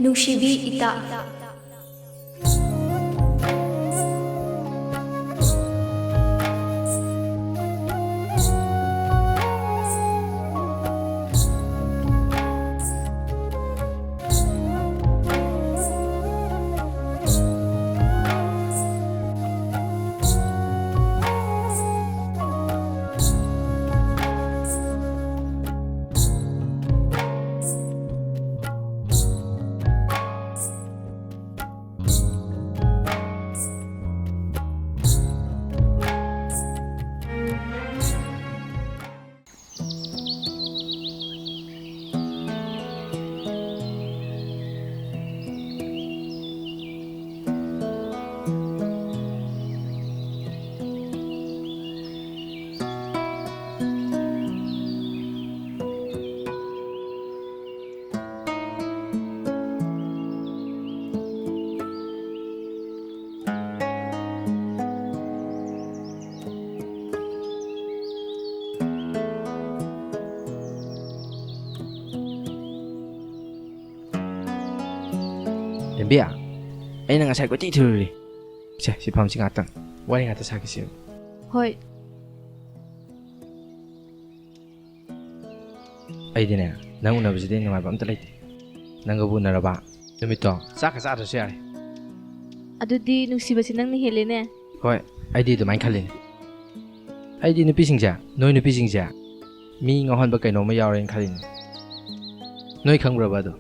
ꯅꯨꯡꯁꯤꯕꯤ ꯏꯇꯥ ꯂꯦꯝꯕꯤ ꯑꯩꯅ ꯉꯁꯥꯏ ꯀꯣꯏꯊꯤ ꯊꯤꯔꯨꯔꯤ ꯁꯦ ꯁꯤꯐꯝꯁꯤ ꯉꯥꯛꯇꯪ ꯋꯥꯔꯤ ꯉꯥꯛꯇ ꯁꯥꯈꯤꯁꯤ ꯍꯣꯏ ꯑꯩꯗꯤꯅꯦ ꯅꯪ ꯎꯅꯕꯁꯤꯗꯤ ꯅꯨꯡꯉꯥꯏꯕ ꯑꯝꯇ ꯂꯩꯇꯦ ꯅꯪꯒꯕꯨ ꯎꯅꯔꯕ ꯅꯨꯃꯤꯠꯇꯣ ꯆꯥꯛꯀ ꯆꯥꯗ꯭ꯔꯁꯨ ꯌꯥꯔꯦ ꯑꯗꯨꯗꯤ ꯅꯨꯡꯁꯤꯕꯁꯤ ꯅꯪꯅ ꯍꯦꯜꯂꯦꯅꯦ ꯍꯣꯏ ꯑꯩꯗꯤ ꯑꯗꯨꯃꯥꯏꯅ ꯈꯜꯂꯤꯅꯦ ꯑꯩꯗꯤ ꯅꯨꯄꯤꯁꯤꯡꯁꯦ ꯅꯣꯏ ꯅꯨꯄꯤꯁꯤꯡꯁꯦ ꯃꯤ ꯉꯥꯎꯍꯟꯕ ꯀꯩꯅꯣꯝꯃ ꯌꯥꯎꯔꯦꯅ ꯈꯜꯂꯤꯅꯦ ꯅꯣꯏ ꯈꯪꯕ꯭ꯔꯕ ꯑꯗꯣ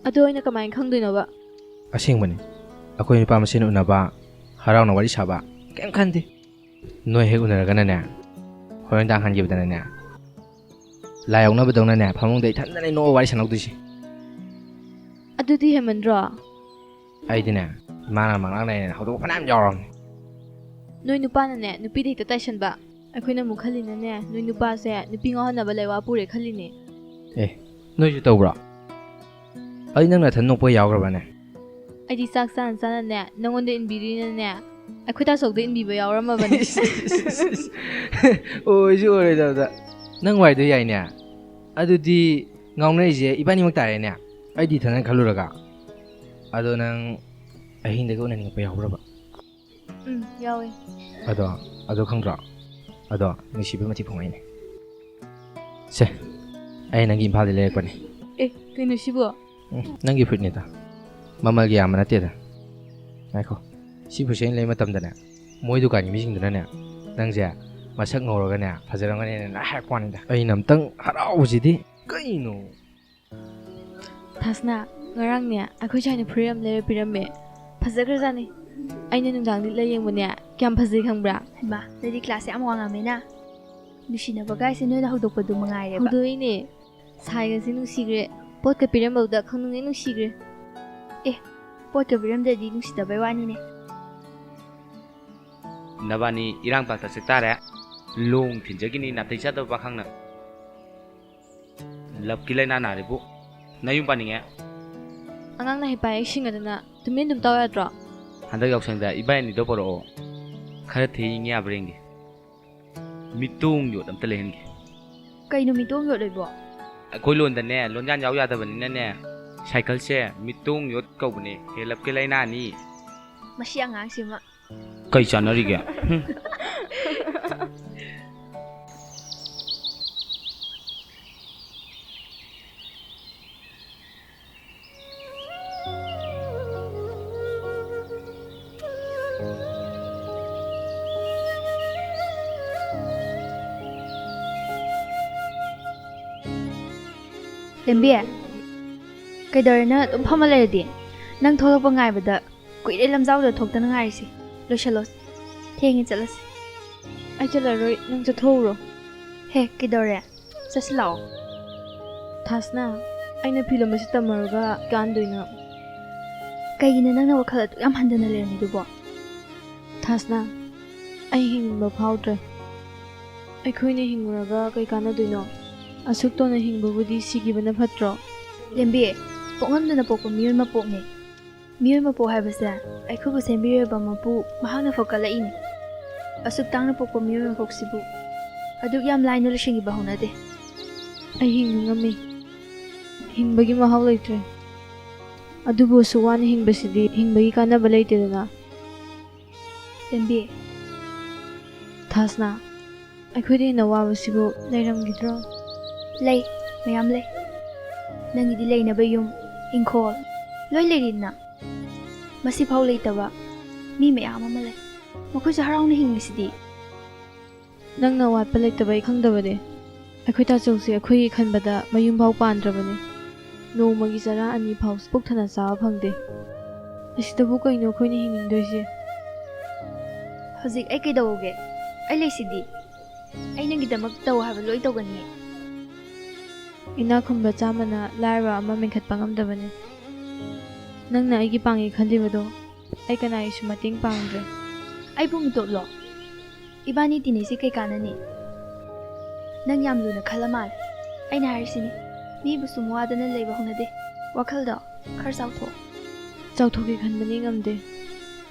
ꯑꯗꯣ ꯑꯩꯅ ꯀꯃꯥꯏꯅ ꯈꯪꯗꯣꯏꯅꯣꯕ ꯑꯁꯦꯡꯕꯅꯤ ꯑꯩꯈꯣই ꯅꯨꯄꯥ ꯃꯁꯦꯟ ꯎꯅꯕ ꯍꯔꯥꯎꯅ ꯋꯥꯔꯤ ꯁꯥꯕ ꯀꯩꯝ ꯈꯟꯗꯦ ꯅꯣꯏ ꯍꯦꯛ ꯎꯅꯔꯒꯅꯅꯦ ꯍꯣꯔꯦꯟꯗꯥꯡ ꯍꯟꯈꯤꯕꯗꯅꯅꯦ ꯂꯥꯏ ꯌꯥꯎꯅꯕꯗꯧꯅꯅꯦ ꯐꯃꯨꯡꯗ ꯏꯊꯟꯗꯅꯦ ꯅꯣꯛꯑ ꯋꯥꯔꯤ ꯁꯥꯟꯅꯧꯗꯣꯏꯁꯦ ꯑꯗꯨꯗꯤ ꯍꯦꯃꯟꯗ꯭ꯔꯣ ꯑꯩꯗꯤꯅꯦ ꯏꯃꯥꯅ ꯃꯪꯂꯥꯛꯅꯩꯅ ꯍꯧꯗꯣꯛꯄ ꯐꯅꯌꯥꯝ ꯌꯥꯎꯔꯕꯅꯦ ꯅꯣꯏ ꯅꯨꯄꯥꯅꯅꯦ ꯅꯨꯄꯤꯗ ꯍꯦꯛꯇ ꯇꯥꯏꯁꯟꯕ ꯑꯩꯈꯣꯏꯅ ꯑꯃꯨꯛ ꯈꯜꯂꯤꯅꯅꯦ ꯅꯣꯏ ꯅꯨꯄꯥꯁꯦ ꯅꯨꯄꯤ ꯉꯥꯎꯍꯟꯅꯕ ꯂꯩꯋꯥ ꯄꯨꯔꯦ ꯈꯜꯂꯤꯅꯦ ꯑꯦ ꯅꯣꯏꯁꯨ ꯇꯧꯕ꯭ꯔꯣ ꯑꯩ ꯅꯪ ꯅꯊꯟ ꯅꯣꯛꯄ ꯌꯥꯎꯈ꯭ꯔꯕꯅꯦ ꯑꯩꯗꯤ ꯆꯥꯛ ꯆꯥꯅ ꯆꯥꯅꯅꯦ ꯅꯪꯉꯣꯟꯗ ꯏꯟꯕꯤꯔꯤꯅꯅꯦ ꯑꯩꯈꯣꯏ ꯇꯥꯆꯧꯗ ꯏꯟꯕꯤꯕ ꯌꯥꯎꯔꯝꯃꯕꯅꯦ ꯑꯣꯏꯁꯨ ꯑꯣꯏꯔꯣꯏꯗꯕꯗ ꯅꯪ ꯋꯥꯏꯗꯣ ꯌꯥꯏꯅꯦ ꯑꯗꯨꯗꯤ ꯉꯥꯎꯅꯔꯤꯁꯦ ꯏꯕꯥꯅꯤꯃꯛ ꯇꯥꯔꯦꯅꯦ ꯑꯩꯗꯤ ꯏꯊꯟꯗ ꯈꯜꯂꯨꯔꯒ ꯑꯗꯣ ꯅꯪ ꯑꯍꯤꯡꯗꯒ ꯎꯅꯅꯤꯡꯉꯛꯄ ꯌꯥꯎꯈ꯭ꯔꯕ ꯌꯥꯎꯋꯦ ꯑꯗꯣ ꯈꯪꯗ꯭ꯔꯣ ꯑꯗꯣ ꯅꯨꯡꯁꯤꯕ ꯃꯊꯤ ꯐꯣꯡꯉꯛꯏꯅꯦ ꯁꯦ ꯑꯩ ꯅꯪꯒꯤ ꯏꯝꯐꯥꯜꯗ ꯂꯩꯔꯛꯄꯅꯦ ꯑꯦ ꯀꯩꯅꯣ ꯁꯤꯕꯣ ꯅꯪꯒꯤ ꯐꯨꯔꯤꯠꯅꯤꯗ ꯃꯃꯜꯒꯤ ꯌꯥꯝꯕ ꯅꯠꯇꯦꯗ ꯉꯥꯏꯈꯣ ꯁꯤ ꯐꯨꯔꯤꯠꯁꯦ ꯑꯩꯅ ꯂꯩꯕ ꯃꯇꯝꯗꯅꯦ ꯃꯣꯏ ꯗꯨꯀꯥꯟꯒꯤ ꯃꯤꯁꯤꯡꯗꯨꯅꯅꯦ ꯅꯪꯁꯦ ꯃꯁꯛ ꯉꯧꯔꯒꯅꯦ ꯐꯖꯔꯝꯒꯅꯤꯅ ꯍꯥꯏꯔꯛꯄ ꯋꯥꯅꯤꯗ ꯑꯩꯅ ꯑꯝꯇꯪ ꯍꯔꯥꯎꯕꯁꯤꯗꯤ ꯀꯩꯅꯣ ꯊꯥꯁꯅꯥ ꯉꯔꯥꯡꯅꯦ ꯑꯩꯈꯣꯏ ꯁꯥꯏꯅ ꯐꯨꯔꯤꯠ ꯑꯃ ꯂꯩꯔ ꯄꯤꯔꯝꯃꯦ ꯐꯖꯈ꯭ꯔꯖꯥꯠꯅꯤ ꯑꯩꯅ ꯅꯨꯡꯗꯥꯡ ꯂꯤꯠꯂ ꯌꯦꯡꯕꯅꯦ ꯀꯌꯥꯝ ꯐꯖꯩ ꯈꯪꯕ꯭ꯔꯥ ꯍꯩꯃꯥ ꯅꯣꯏꯗꯤ ꯀ꯭ꯂꯥꯁ ꯌꯥꯝ ꯋꯥꯡꯉꯝꯃꯦꯅ ꯅꯨꯡꯁꯤꯅꯕ ꯒꯥꯏꯁꯦ ꯅꯣꯏꯅ ꯍꯧꯗꯣꯛꯄꯗꯨ ꯃꯉꯥꯏꯔꯦꯕ ꯍꯧꯗꯣꯛꯏꯅꯦ ꯁꯥꯏꯒꯁꯤ ꯅꯨꯡꯁꯤꯈ꯭ꯔꯦ ꯄꯣꯠꯀ ꯄꯤꯔꯝꯕꯗꯨꯗ ꯈꯪꯅꯨꯡꯉꯩ ꯅꯨꯡꯁꯤꯈ꯭ꯔꯦ ꯄꯣꯠꯀ ꯄꯤꯔꯝꯗ꯭ꯔꯗꯤ ꯅꯨꯡꯁꯤꯗꯕꯩ ꯋꯥꯅꯤꯅꯦ ꯅꯕꯥꯅꯤ ꯏꯔꯥꯡꯄꯥꯛꯇ ꯆꯠꯇꯥꯔꯦ ꯂꯣꯡ ꯊꯤꯟꯖꯒꯤꯅꯤ ꯅꯥꯇꯩ ꯆꯥꯗꯕ ꯄꯥꯈꯪꯅ ꯂꯞꯀꯤ ꯂꯥꯏꯅꯥ ꯅꯥꯔꯤꯕꯨ ꯅꯌꯨꯝ ꯄꯥꯅꯤꯡꯉꯦ ꯑꯉꯥꯡꯅ ꯍꯩꯄꯥ ꯍꯦꯛ ꯁꯤꯡꯉꯗꯅ ꯇꯨꯃꯤꯟ ꯑꯗꯨꯝ ꯇꯧ ꯌꯥꯗ꯭ꯔꯣ ꯍꯟꯗꯛ ꯌꯥꯎꯁꯪꯗ ꯏꯕꯥꯏꯅꯤꯗꯣ ꯄꯣꯔꯛꯑꯣ ꯈꯔ ꯊꯦꯡꯉꯦ ꯌꯥꯕ꯭ꯔꯥ ꯌꯦꯡꯒꯦ ꯃꯤꯇꯣꯡ ꯌꯣꯠ ꯑꯝꯇ ꯂꯩꯍꯟꯒꯦ ꯀꯩꯅꯣ ꯃꯤꯇꯣꯡ ꯌꯣꯠꯂꯣꯏꯕꯣ ꯑꯩꯈꯣꯏ ꯂꯣꯟꯗꯅꯦ ꯂꯣꯟꯌꯥꯟ ꯌꯥꯎ ꯌꯥꯗꯕꯅꯤꯅꯅꯦ ꯁꯥꯏꯀꯜꯁꯦ ꯃꯤꯇꯣꯡ ꯌꯣꯠ ꯀꯧꯕꯅꯦ ꯍꯦꯂꯞꯀꯤ ꯂꯥꯏꯅꯥꯅꯤ ꯃꯁꯤ ꯑꯉꯥꯡꯁꯤꯃ ꯀꯩ ꯆꯥꯟꯅꯔꯤꯒꯦ ꯂꯦꯝꯕꯤ ꯀꯩꯗꯧꯔꯦ ꯅꯪ ꯑꯗꯨꯝ ꯐꯝꯃ ꯂꯩꯔꯗꯤ ꯅꯪ ꯊꯣꯛꯂꯛꯄ ꯉꯥꯏꯕꯗ ꯀꯨꯏꯔꯦ ꯂꯝꯖꯥꯎꯗ ꯊꯣꯛꯇꯅ ꯉꯥꯏꯔꯤꯁꯦ ꯂꯣꯏꯁꯜꯂꯣ ꯊꯦꯡꯉꯦ ꯆꯠꯂꯁꯤ ꯑꯩ ꯆꯠꯂꯔꯣꯏ ꯅꯪ ꯆꯠꯊꯣꯛꯎꯔꯣ ꯍꯦ ꯀꯩꯗꯧꯔꯦ ꯆꯠꯁꯤ ꯂꯥꯛꯑꯣ ꯊꯥꯁꯅꯥ ꯑꯩꯅ ꯐꯤ ꯂꯣꯟꯕꯁꯤ ꯇꯝꯃꯨꯔꯒ ꯀꯥꯟꯗꯣꯏꯅꯣ ꯀꯩꯒꯤꯅꯣ ꯅꯪꯅ ꯋꯥꯈꯜ ꯑꯗꯨꯛ ꯌꯥꯝ ꯍꯟꯊꯅ ꯂꯩꯔꯝꯃꯤꯗꯨꯕꯣ ꯊꯥꯁꯅꯥ ꯑꯩ ꯍꯤꯡꯅꯤꯡꯕ ꯐꯥꯎꯗ꯭ꯔꯦ ꯑꯩꯈꯣꯏꯅ ꯍꯤꯡꯉꯨꯔꯒ ꯀꯩ ꯀꯥꯟꯅꯗꯣꯏꯅꯣ ꯑꯁꯨꯛ ꯇꯣꯟꯅ ꯍꯤꯡꯕꯕꯨꯗꯤ ꯁꯤꯈꯤꯕꯅ ꯐꯠꯇ꯭ꯔꯣ ꯂꯦꯝꯕꯤ ꯄꯣꯛꯉꯝꯗꯅ ꯄꯣꯛꯄ ꯃꯤꯑꯣꯏ ꯃꯄꯣꯛꯅꯤ ꯃꯤꯑꯣꯏ ꯃꯄꯣꯛ ꯍꯥꯏꯕꯁꯦ ꯑꯩꯈꯣꯏꯕꯨ ꯁꯦꯝꯕꯤꯔꯤꯕ ꯃꯄꯨ ꯃꯍꯥꯛꯅ ꯐꯣꯀꯠꯂꯛꯏꯅꯤ ꯑꯁꯨꯛ ꯇꯥꯡꯅ ꯄꯣꯛꯄ ꯃꯤꯑꯣꯏ ꯃꯄꯣꯛꯁꯤꯕꯨ ꯑꯗꯨꯛ ꯌꯥꯝ ꯂꯥꯏꯅ ꯂꯣꯏꯁꯤꯟꯈꯤꯕ ꯍꯧꯅꯗꯦ ꯑꯩ ꯍꯤꯡꯅꯤꯡꯉꯝꯃꯤ ꯍꯤꯡꯕꯒꯤ ꯃꯍꯥꯎ ꯂꯩꯇ꯭ꯔꯦ ꯑꯗꯨꯕꯨ ꯁꯨꯛ ꯋꯥꯅ ꯍꯤꯡꯕꯁꯤꯗꯤ ꯍꯤꯡꯕꯒꯤ ꯀꯥꯟꯅꯕ ꯂꯩꯇꯦꯗꯅ ꯂꯦꯝꯕꯤ ꯊꯥꯁꯅꯥ ꯑꯩꯈꯣꯏꯗ ꯍꯦꯟꯅ ꯋꯥꯕꯁꯤꯕꯨ ꯂꯩꯔꯝꯈꯤꯗ꯭ꯔꯣ ꯂꯩ ꯃꯌꯥꯝ ꯂꯩ ꯅꯪꯒꯤꯗꯤ ꯂꯩꯅꯕ ꯌꯨꯝ ꯏꯪꯈꯣꯜ ꯂꯣꯏ ꯂꯩꯔꯤꯗꯅ ꯃꯁꯤꯐꯥꯎ ꯂꯩꯇꯕ ꯃꯤ ꯃꯌꯥꯝ ꯑꯃ ꯂꯩ ꯃꯈꯣꯏꯁꯨ ꯍꯔꯥꯎꯅ ꯍꯤꯡꯂꯤꯁꯤꯗꯤ ꯅꯪꯅ ꯑꯋꯥꯠꯄ ꯂꯩꯇꯕ ꯑꯩ ꯈꯪꯗꯕꯅꯦ ꯑꯩꯈꯣꯏ ꯇꯥꯆꯧꯁꯦ ꯑꯩꯈꯣꯏꯒꯤ ꯈꯟꯕꯗ ꯃꯌꯨꯝꯐꯥꯎ ꯄꯥꯟꯗ꯭ꯔꯕꯅꯦ ꯅꯣꯡꯃꯒꯤ ꯆꯔꯥ ꯑꯅꯤ ꯐꯥꯎ ꯄꯨꯛ ꯊꯟꯅ ꯆꯥꯕ ꯐꯪꯗꯦ ꯑꯁꯤꯗꯕꯨ ꯀꯩꯅꯣ ꯑꯩꯈꯣꯏꯅ ꯍꯤꯡꯅꯤꯡꯗꯣꯏꯁꯦ ꯍꯧꯖꯤꯛ ꯑꯩ ꯀꯩꯗꯧꯒꯦ ꯑꯩ ꯂꯩꯁꯤꯗꯤ ꯑꯩ ꯅꯪꯒꯤꯗꯃꯛ ꯇꯧ ꯍꯥꯏꯕ ꯂꯣꯏ ꯇꯧꯒꯅꯤ ꯏꯅꯥꯛ ꯈꯨꯟꯕ ꯆꯥꯝꯃꯅ ꯂꯥꯏꯔꯕ ꯑꯃ ꯃꯦꯟꯈꯠꯄ ꯉꯝꯗꯕꯅꯤ ꯅꯪꯅ ꯑꯩꯒꯤ ꯄꯥꯡꯉꯦ ꯈꯜꯂꯤꯕꯗꯣ ꯑꯩ ꯀꯅꯥꯒꯤꯁꯨ ꯃꯇꯦꯡ ꯄꯥꯡꯗ꯭ꯔꯦ ꯑꯩꯕꯨ ꯃꯤꯇꯣꯞꯂꯣ ꯏꯕꯥꯅꯤ ꯇꯤꯟꯅꯩꯁꯤ ꯀꯩ ꯀꯥꯟꯅꯅꯤ ꯅꯪ ꯌꯥꯝ ꯂꯨꯅ ꯈꯜꯂ ꯃꯥꯜꯂꯦ ꯑꯩꯅ ꯍꯥꯏꯔꯤꯁꯤꯅꯤ ꯃꯤꯕꯨ ꯁꯨꯝ ꯋꯥꯗꯅ ꯂꯩꯕ ꯍꯧꯅꯗꯦ ꯋꯥꯈꯜꯗꯣ ꯈꯔ ꯆꯥꯎꯊꯣꯛ ꯆꯥꯎꯊꯣꯛꯀꯦ ꯈꯟꯕꯅꯤ ꯉꯝꯗꯦ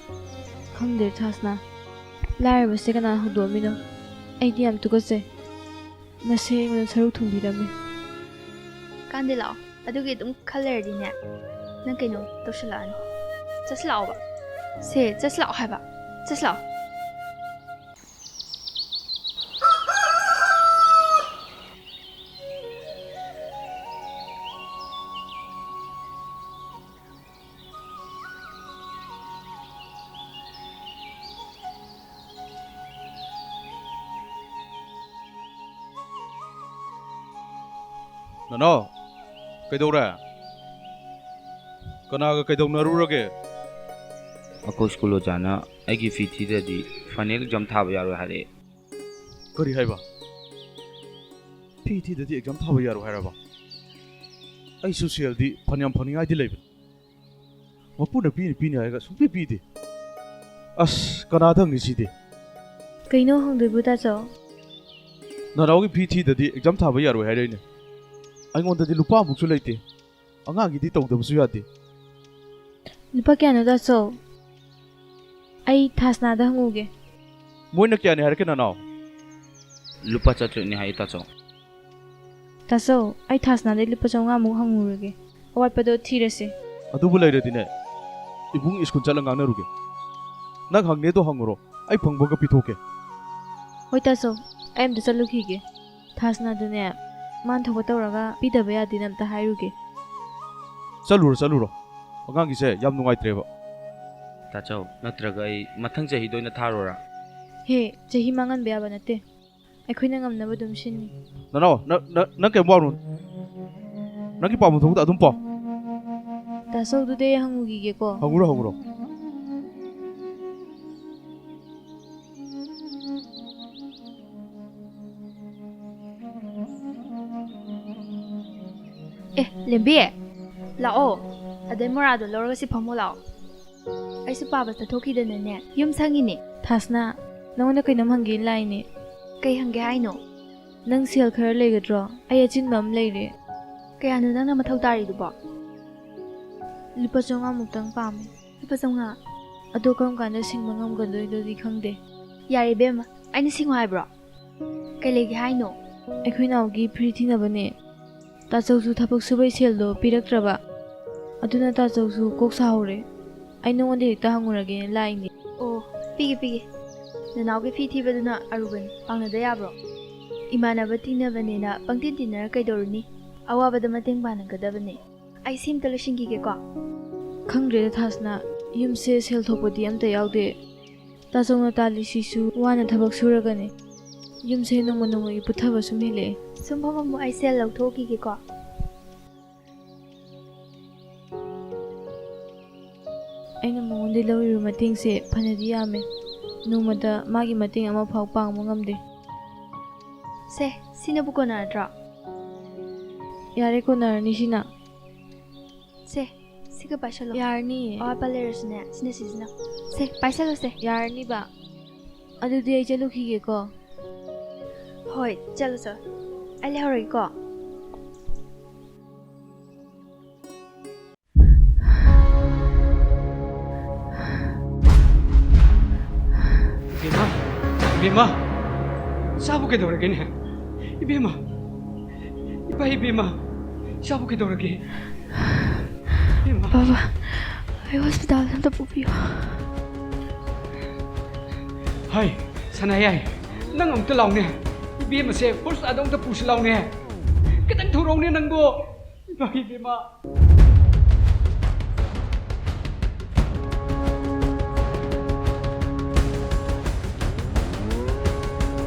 ꯈꯪꯗꯦ ꯊꯥꯁꯅꯥ ꯂꯥꯏꯔꯕꯁꯦ ꯀꯅꯥꯅ ꯍꯧꯗꯣꯛꯑꯝꯃꯤꯅꯣ ꯑꯩꯗꯤ ꯌꯥꯝ ꯇꯨꯀꯠꯆꯩ ꯃꯁꯤ ꯑꯩꯉꯣꯟꯗ ꯁꯔꯨꯛ ꯊꯨꯡꯕꯤꯔꯝꯃꯤ ꯀꯥꯟꯗꯦ ꯂꯥꯛꯑꯣ ꯑꯗꯨꯒꯤ ꯑꯗꯨꯝ ꯈꯜ ꯂꯩꯔꯗꯤꯅꯦ ꯅꯪ ꯀꯩꯅꯣ ꯇꯧꯁꯜꯂꯛꯑꯅꯤ ꯆꯠꯁꯤꯜꯂꯛꯑꯣꯕ ꯁꯦ ꯆꯠꯁꯤꯜꯂꯛꯑꯣ ꯍꯥꯏꯕ ꯆꯠꯁꯤꯜꯂꯛꯑꯣ ꯅꯅꯥꯎ ꯀꯩꯗꯧꯔꯦ ꯀꯅꯥꯒ ꯀꯩꯗꯧꯅꯔꯨꯔꯒꯦ ꯑꯩꯈꯣꯏ ꯁ꯭ꯀꯨꯜ ꯑꯣꯖꯥꯅ ꯑꯩꯒꯤ ꯐꯤ ꯊꯤꯗ꯭ꯔꯗꯤ ꯐꯥꯏꯅꯦꯜ ꯑꯦꯛꯖꯥꯝ ꯊꯥꯕ ꯌꯥꯔꯣꯏ ꯍꯥꯏꯔꯛꯑꯦ ꯀꯔꯤ ꯍꯥꯏꯕ ꯐꯤ ꯊꯤꯗꯗꯤ ꯑꯦꯛꯖꯥꯝ ꯊꯥꯕ ꯌꯥꯔꯣꯏ ꯍꯥꯏꯔꯕ ꯑꯩꯁꯨ ꯁꯦꯜꯗꯤ ꯐꯅꯌꯥꯝ ꯐꯪꯅꯤꯡꯉꯥꯏꯗꯤ ꯂꯩꯕꯅꯤ ꯃꯄꯨꯅ ꯄꯤꯅꯤ ꯍꯥꯏꯔꯒ ꯁꯨꯡꯄꯤ ꯄꯤꯗꯦ ꯑꯁ ꯀꯅꯥꯗ ꯍꯪꯅꯤ ꯁꯤꯗꯤ ꯀꯩꯅꯣ ꯍꯪꯗꯣꯏꯕꯨ ꯇꯥꯆꯧ ꯅꯅꯥꯎꯒꯤ ꯐꯤ ꯊꯤꯗꯗꯤ ꯑꯦꯛꯖꯥꯝ ꯊꯥꯕ ꯌꯥꯔꯣꯏ ꯍꯥꯏꯔꯛꯏꯅꯦ ꯑꯩꯉꯣꯟꯗꯗꯤ ꯂꯨꯄꯥ ꯑꯃꯨꯛꯁꯨ ꯂꯩꯇꯦ ꯑꯉꯥꯡꯒꯤꯗꯤ ꯇꯧꯗꯕꯁꯨ ꯌꯥꯗꯦ ꯂꯨꯄꯥ ꯀꯌꯥꯅꯣ ꯇꯥꯆꯧ ꯑꯩ ꯊꯥꯁꯅꯥꯗ ꯍꯪꯉꯨꯒꯦ ꯃꯣꯏꯅ ꯀꯌꯥꯅꯤ ꯍꯥꯏꯔꯛꯀꯦ ꯅꯅꯥꯎ ꯂꯨꯄꯥ 400ꯅꯤ ꯍꯥꯏꯌꯦ ꯇꯥꯆꯧ ꯇꯥꯆꯧ ꯑꯩ ꯊꯥꯁꯅꯥꯗꯩ ꯂꯨꯄꯥ 500ꯃꯨꯛ ꯍꯪꯉꯨꯔꯒꯦ ꯑꯋꯥꯠꯄꯗꯣ ꯊꯤꯔꯁꯤ ꯑꯗꯨꯕꯨ ꯂꯩꯔꯗꯤꯅꯦ ꯏꯕꯨꯡ ꯁ꯭ꯀꯨꯜ ꯆꯠꯂ ꯉꯥꯡꯅꯔꯨꯒꯦ ꯅꯪ ꯍꯪꯅꯦꯗꯣ ꯍꯪꯉꯨꯔꯣ ꯑꯩ ꯐꯪꯕꯒ ꯄꯤꯊꯣꯛꯀꯦ ꯍꯣꯏ ꯇꯥꯆꯧ ꯑꯩ ꯑꯝꯇ ꯆꯠꯂꯨꯈꯤꯒꯦ ꯊꯥꯁꯅꯥꯗꯨꯅꯦ ꯃꯥꯅ ꯊꯣꯛꯄ ꯇꯧꯔꯒ ꯄꯤꯗꯕ ꯌꯥꯗꯦꯅ ꯑꯝꯇ ꯍꯥꯏꯔꯨꯒꯦ ꯆꯠꯂꯨꯔꯣ ꯑꯉꯥꯡꯒꯤꯁꯦ ꯌꯥꯝ ꯅꯨꯡꯉꯥꯏꯇ꯭ꯔꯦꯕ ꯇꯥꯆꯧ ꯅꯠꯇ꯭ꯔꯒ ꯑꯩ ꯃꯊꯪ ꯆꯍꯤꯗ ꯑꯣꯏꯅ ꯊꯥꯔꯣꯔꯥ ꯍꯦ ꯆꯍꯤ ꯃꯥꯡꯍꯟꯕ ꯌꯥꯕ ꯅꯠꯇꯦ ꯑꯩꯈꯣꯏꯅ ꯉꯝꯅꯕ ꯑꯗꯨꯝ ꯁꯤꯟꯅꯤ ꯅꯅꯥꯎ ꯅꯪ ꯀꯩꯝ ꯋꯥꯔꯨꯅꯨ ꯅꯪꯒꯤ ꯄꯥꯝꯕ ꯊꯣꯛꯄꯗ ꯑꯗꯨꯝ ꯄꯥꯎ ꯇꯥꯆꯧꯗꯨꯗꯤ ꯑꯩ ꯍꯪꯉꯨꯈꯤꯒꯦꯀꯣ ꯍꯪꯉꯨꯔꯣ ꯂꯦꯝꯕꯤ ꯂꯥꯛꯑꯣ ꯑꯗꯩ ꯃꯣꯔꯥꯗꯣ ꯂꯧꯔꯒ ꯁꯤ ꯐꯝꯃꯣ ꯂꯥꯛꯑꯣ ꯑꯩꯁꯨ ꯄꯥꯕ ꯆꯠꯊꯣꯛꯈꯤꯗꯅꯅꯦ ꯌꯨꯝ ꯁꯪꯉꯤꯅꯦ ꯊꯥꯁꯅꯥ ꯅꯪꯉꯣꯟꯗ ꯀꯩꯅꯣꯝ ꯍꯪꯒꯦꯅ ꯂꯥꯛꯏꯅꯦ ꯀꯩ ꯍꯪꯒꯦ ꯍꯥꯏꯅꯣ ꯅꯪ ꯁꯦꯜ ꯈꯔ ꯂꯩꯒꯗ꯭ꯔꯣ ꯑꯩ ꯑꯆꯤꯟꯕ ꯑꯃ ꯂꯩꯔꯦ ꯀꯌꯥꯅꯣ ꯅꯪꯅ ꯃꯊꯧ ꯇꯥꯔꯤꯗꯨꯕꯣ ꯂꯨꯄꯥ 500ꯃꯨꯛꯇꯪ ꯄꯥꯝꯃꯦ ꯂꯨꯄꯥ 500 ꯑꯗꯣ ꯀꯔꯝ ꯀꯥꯟꯗ ꯁꯤꯡꯕ ꯉꯝꯒꯗꯣꯏꯗꯣꯗꯤ ꯈꯪꯗꯦ ꯌꯥꯔꯦ ꯏꯕꯦꯝꯃ ꯑꯩꯅ ꯁꯤꯡꯉꯣ ꯍꯥꯏꯕ꯭ꯔꯣ ꯀꯩ ꯂꯩꯒꯦ ꯍꯥꯏꯅꯣ ꯑꯩꯈꯣই ꯅꯥꯎꯒꯤ ꯐ꯭ꯔꯤ ꯊꯤꯅꯕꯅꯦ ꯇꯥꯆꯧꯁꯨ ꯊꯕꯛ ꯁꯨꯕꯩ ꯁꯦꯜꯗꯣ ꯄꯤꯔꯛꯇ꯭ꯔꯕ ꯑꯗꯨꯅ ꯇꯥꯆꯧꯁꯨ ꯀꯣꯛ ꯁꯥꯍꯧꯔꯦ ꯑꯩ ꯅꯉꯣꯟꯗ ꯍꯦꯛꯇ ꯍꯪꯉꯨꯔꯒꯦꯅ ꯂꯥꯛꯏꯅꯦ ꯑꯣ ꯄꯤꯒꯦ ꯅꯅꯥꯎꯒꯤ ꯐꯤ ꯊꯤꯕꯗꯨꯅ ꯑꯔꯨꯕꯅꯤ ꯄꯥꯡꯅꯗ ꯌꯥꯕ꯭ꯔꯣ ꯏꯃꯥꯟꯅꯕ ꯇꯤꯟꯅꯕꯅꯦꯅ ꯄꯪꯇꯤꯟ ꯇꯤꯟꯅꯔ ꯀꯩꯗꯧꯔꯨꯅꯤ ꯑꯋꯥꯕꯗ ꯃꯇꯦꯡ ꯄꯥꯡꯅꯒꯗꯕꯅꯦ ꯑꯩ ꯁꯤꯝꯇ ꯂꯣꯏꯁꯤꯟꯈꯤꯒꯦꯀꯣ ꯈꯪꯗ꯭ꯔꯦꯗ ꯊꯥꯁꯅꯥ ꯌꯨꯝꯁꯦ ꯁꯦꯜ ꯊꯣꯛꯄꯗꯤ ꯑꯝꯇ ꯌꯥꯎꯗꯦ ꯇꯥꯆꯧꯅ ꯇꯥꯜꯂꯤꯁꯤꯁꯨ ꯋꯥꯅ ꯊꯕꯛ ꯁꯨꯔꯒꯅꯤ ꯌꯨꯝꯁꯦ ꯅꯣꯡꯃ ꯅꯣꯡꯃꯒꯤ ꯄꯨꯊꯕ ꯁꯨꯝ ꯍꯦꯜꯂꯛꯑꯦ ꯁꯨꯝ ꯐꯝꯃꯝꯃꯨ ꯑꯩ ꯁꯦꯜ ꯂꯧꯊꯣꯛꯈꯤꯒꯦꯀꯣ ꯑꯩꯅ ꯃꯉꯣꯟꯗꯩ ꯂꯧꯔꯤꯕ ꯃꯇꯦꯡꯁꯦ ꯐꯅꯗꯤ ꯌꯥꯝꯃꯦ ꯅꯣꯡꯃꯗ ꯃꯥꯒꯤ ꯃꯇꯦꯡ ꯑꯃꯐꯥꯎ ꯄꯥꯡꯕ ꯉꯝꯗꯦ ꯁꯦ ꯁꯤꯅꯕꯨ ꯀꯣꯟꯅꯔꯗ꯭ꯔꯣ ꯌꯥꯔꯦ ꯀꯣꯟꯅꯔꯅꯤ ꯁꯤꯅ ꯁꯦ ꯁꯤꯒ ꯄꯥꯏꯁꯜꯂꯣ ꯌꯥꯔꯅꯤꯌꯦ ꯑꯋꯥꯠꯄ ꯂꯩꯔꯁꯨꯅꯦ ꯁꯤꯅ ꯁꯤꯖꯤꯟꯅꯧ ꯁꯦ ꯄꯥꯏꯁꯜꯂꯣ ꯁꯦ ꯌꯥꯔꯅꯤꯕ ꯑꯗꯨꯗꯤ ꯑꯩ ꯆꯠꯂꯨꯈꯤꯒꯦꯀꯣ ꯍꯣꯏ ꯆꯠꯂꯣ ꯑꯩ ꯂꯩꯍꯧꯔꯒꯦꯀꯣ 이베마 사부게 돌아가네 이베마 이봐 이베마 사부게 돌아게 이베마. 바바, ꯑꯩ ꯍꯣꯁꯄꯤꯇꯥꯜ ꯑꯝꯇ ꯄꯨꯕꯤꯌꯨ. 하이, 사나야이. ꯅꯪ ꯑꯝꯇ ꯂꯥꯎꯅꯦ. 이베마ꯁꯦ ꯍꯣꯁꯄꯤꯇꯥꯜꯗ ꯑꯝꯇ ꯄꯨꯁꯤ ꯂꯥꯎꯅꯦ. ꯈꯤꯇꯪ ꯊꯨꯔꯧꯅꯦ ꯅꯪꯕꯣ. 이베마.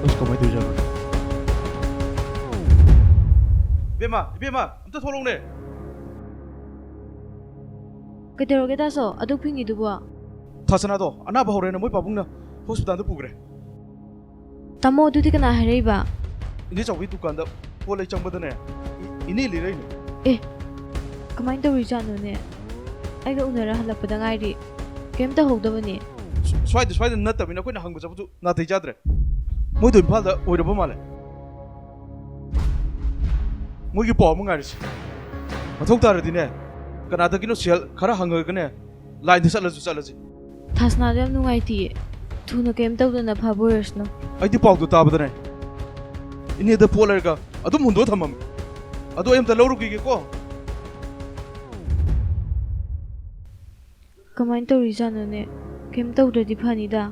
ꯑꯁ ꯀꯃꯥꯏꯅ ꯇꯧꯔꯤꯖꯥꯠꯅꯣ 이베마 ꯑꯝꯇ ꯊꯣꯛꯂꯛꯎꯅꯦ ꯀꯩꯗꯧꯔꯒꯦ ꯇꯥꯁꯣ? ꯑꯗꯨꯛ ꯐꯤꯡꯉꯤꯗꯨꯕꯣ? ꯊꯥꯁꯅꯥꯗꯣ ꯑꯅꯥꯕ ꯍꯧꯔꯦꯅ ꯃꯣꯏ ꯄꯥꯕꯨꯡꯅ ꯍꯣꯁꯄꯤꯇꯥꯜꯗ ꯄꯨꯈ꯭ꯔꯦ ꯇꯥꯃꯣ, ꯑꯗꯨꯗꯤ ꯀꯅꯥ ꯍꯥꯏꯔꯛꯏꯕ? ꯏꯅꯦ ꯆꯧꯕꯤ ꯗꯨꯀꯥꯟꯗ ꯄꯣꯠ ꯂꯩ ꯆꯪꯕꯗꯅꯦ ꯏꯅꯦ ꯂꯤꯔꯛꯏꯅꯦ ꯀꯃꯥꯏꯅ ꯇꯧꯔꯤꯖꯥꯠꯅꯣꯅꯦ? ꯑꯩꯒ ꯎꯅꯔ ꯍꯜꯂꯛꯄꯗ ꯉꯥꯏꯔꯤ. ꯀꯩꯝ ꯇꯧꯍꯧꯗꯕꯅꯤ. ꯁ꯭ꯋꯥꯏꯗ ꯅꯠꯇꯕꯅꯤꯅ ꯑꯩꯈꯣꯏꯅ ꯍꯪꯕ ꯆꯠꯄꯁꯨ ꯅꯥꯇꯩ ꯆꯥꯗ꯭ꯔꯦ ꯃꯣꯏꯗꯣ ꯏꯝꯐꯥꯜꯗ ꯑꯣꯏꯔꯕ ꯃꯥꯜꯂꯦ ꯃꯣꯏꯒꯤ ꯄꯥꯎ ꯑꯃ ꯉꯥꯏꯔꯤꯁꯤ ꯃꯊꯧ ꯇꯥꯔꯗꯤꯅꯦ ꯀꯅꯥꯗꯒꯤꯅꯣ ꯁꯦꯜ ꯈꯔ ꯍꯪꯉꯒꯅꯦ ꯂꯥꯏꯟꯗ ꯆꯠꯂꯁꯤ ꯊꯥꯁꯅꯥꯗꯣ ꯌꯥꯝ ꯅꯨꯡꯉꯥꯏꯇꯤꯌꯦ. ꯊꯨꯅ ꯀꯩꯝ ꯇꯧꯗꯅ ꯐꯕ ꯑꯣꯏꯔꯁꯅꯨ. ꯑꯩꯗꯤ ꯄꯥꯎꯗꯣ ꯇꯥꯕꯗꯅꯦ ꯏꯅꯦꯗ ꯄꯣꯠ ꯂꯩꯔꯒ ꯑꯗꯨꯝ ꯍꯨꯟꯗꯣꯛꯑ ꯊꯝꯃꯝꯃꯦ ꯑꯗꯣ ꯑꯩ ꯑꯝꯇ ꯂꯧꯔꯨꯈꯤꯒꯦꯀꯣ ꯀꯃꯥꯏꯅ ꯇꯧꯔꯤꯖꯥꯠꯅꯣꯅꯦ? ꯀꯩꯝ ꯇꯧꯗ꯭ꯔꯗꯤ ꯐꯅꯤꯗ.